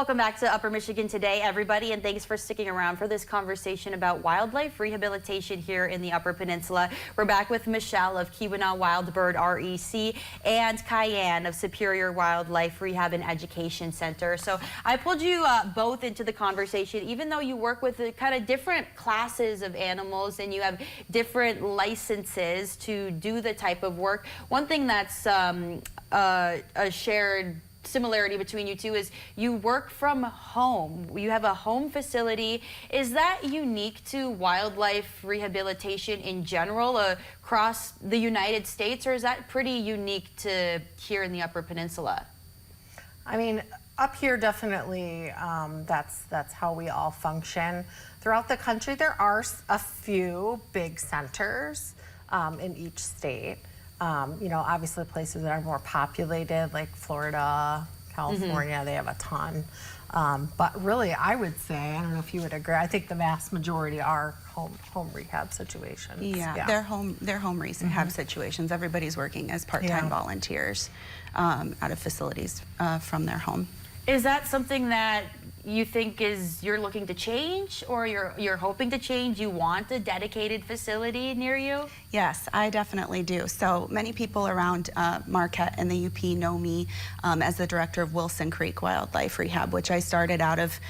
Welcome back to Upper Michigan Today, everybody, and thanks for sticking around for this conversation about wildlife rehabilitation here in the Upper Peninsula. We're back with Michelle of Keweenaw Wild Bird REC and Cayenne of Superior Wildlife Rehab and Education Center. So I pulled you both into the conversation, even though you work with kind of different classes of animals and you have different licenses to do the type of work. One thing that's a shared similarity between you two is you work from home. You have a home facility. Is that unique to wildlife rehabilitation in general across the United States, or is that pretty unique to here in the Upper Peninsula? I mean, up here definitely that's how we all function. Throughout the country, there are a few big centers in each state. You know, obviously places that are more populated, like Florida, California, they have a ton. But really, I would say, I don't know if you would agree, I think the vast majority are home rehab situations. Yeah. They're home rehab situations. Everybody's working as part-time volunteers out of facilities from their home. Is that something that you think you're looking to change, or you're hoping to change? You want a dedicated facility near you? Yes, I definitely do. So many people around Marquette and the UP know me as the director of Wilson Creek Wildlife Rehab, which I started out of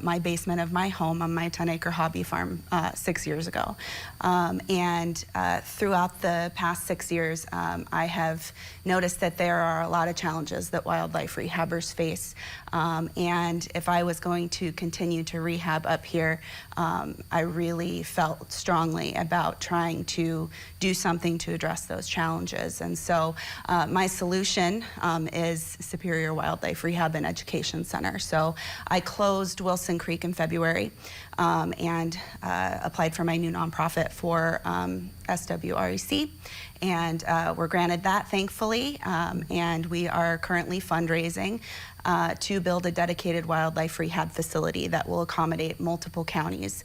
my basement of my home on my 10-acre hobby farm 6 years ago. Throughout the past 6 years, I have noticed that there are a lot of challenges that wildlife rehabbers face. And if I was going to continue to rehab up here, I really felt strongly about trying to do something to address those challenges. And so my solution is Superior Wildlife Rehab and Education Center. So I closed Wilson Creek in February and applied for my new nonprofit for SWREC, and we're granted that, thankfully, and we are currently fundraising to build a dedicated wildlife rehab facility that will accommodate multiple counties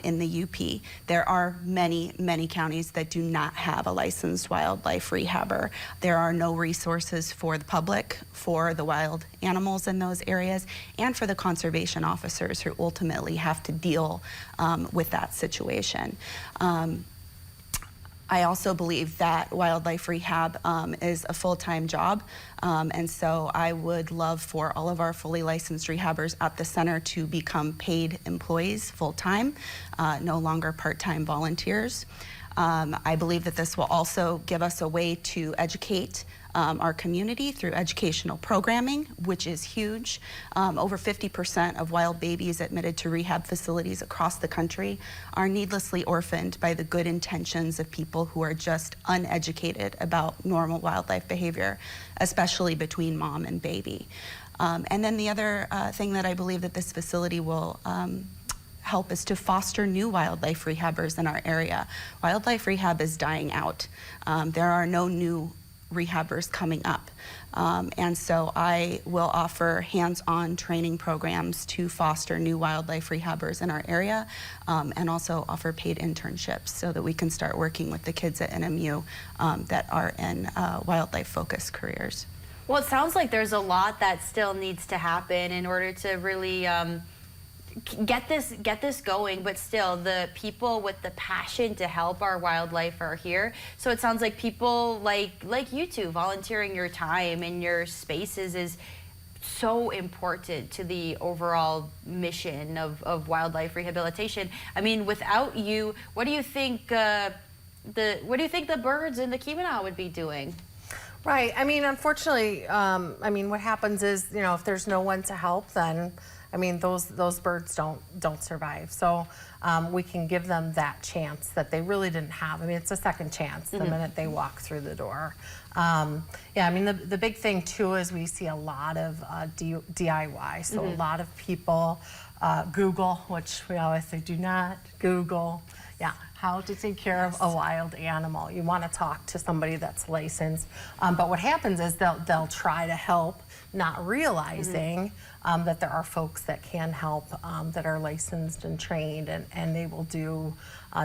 in the UP. There are many, many counties that do not have a licensed wildlife rehabber. There are no resources for the public, for the wild animals in those areas, and for the conservation officers who ultimately have to deal with that situation. I also believe that wildlife rehab is a full-time job, and so I would love for all of our fully licensed rehabbers at the center to become paid employees full-time, no longer part-time volunteers. I believe that this will also give us a way to educate our community through educational programming, which is huge. Over 50% of wild babies admitted to rehab facilities across the country are needlessly orphaned by the good intentions of people who are just uneducated about normal wildlife behavior, especially between mom and baby. And then the other thing that I believe that this facility will help is to foster new wildlife rehabbers in our area. Wildlife rehab is dying out. There are no new rehabbers coming up. And so I will offer hands-on training programs to foster new wildlife rehabbers in our area, and also offer paid internships so that we can start working with the kids at NMU that are in wildlife-focused careers. Well, it sounds like there's a lot that still needs to happen in order to really get this going, but still the people with the passion to help our wildlife are here. So it sounds like people like you two volunteering your time and your spaces is so important to the overall mission of wildlife rehabilitation. I mean, without you, what do you think the birds in the Keweenaw would be doing? Right. I mean, unfortunately, I mean, what happens is, you know, if there's no one to help, then I mean, those birds don't survive. So we can give them that chance that they really didn't have. I mean, it's a second chance the minute they walk through the door. Yeah, I mean, the big thing too is we see a lot of DIY. So a lot of people Google, which we always say, do not Google. Yeah, how to take care of a wild animal. You want to talk to somebody that's licensed. But what happens is they'll try to help not realizing that there are folks that can help, that are licensed and trained, and they will do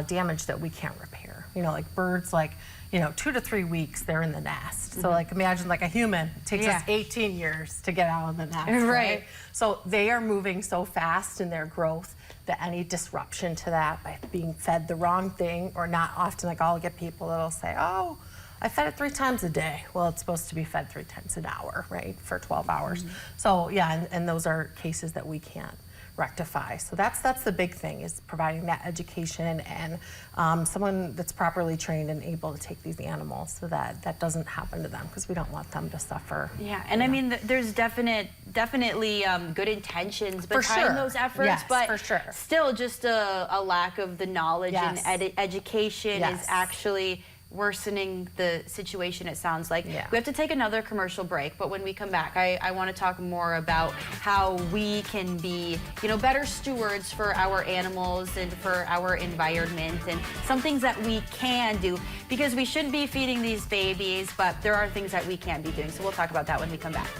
damage that we can't repair. You know, like birds, like, you know, 2 to 3 weeks they're in the nest. So like imagine like a human, it takes us 18 years to get out of the nest, right? So they are moving so fast in their growth that any disruption to that by being fed the wrong thing, or not often, like I'll get people that'll say, oh, I fed it 3 times a day. Well, it's supposed to be fed 3 times an hour, right, for 12 hours. So yeah, and those are cases that we can't rectify. So that's the big thing, is providing that education and someone that's properly trained and able to take these animals so that that doesn't happen to them, because we don't want them to suffer. Yeah, and I mean, there's definitely good intentions For behind sure. those efforts, Yes, but for sure. still just a lack of the knowledge and education Yes. is actually worsening the situation, it sounds like. Yeah. We have to take another commercial break, but when we come back, I want to talk more about how we can be, you know, better stewards for our animals and for our environment, and some things that we can do, because we shouldn't be feeding these babies, but there are things that we can be doing. So we'll talk about that when we come back.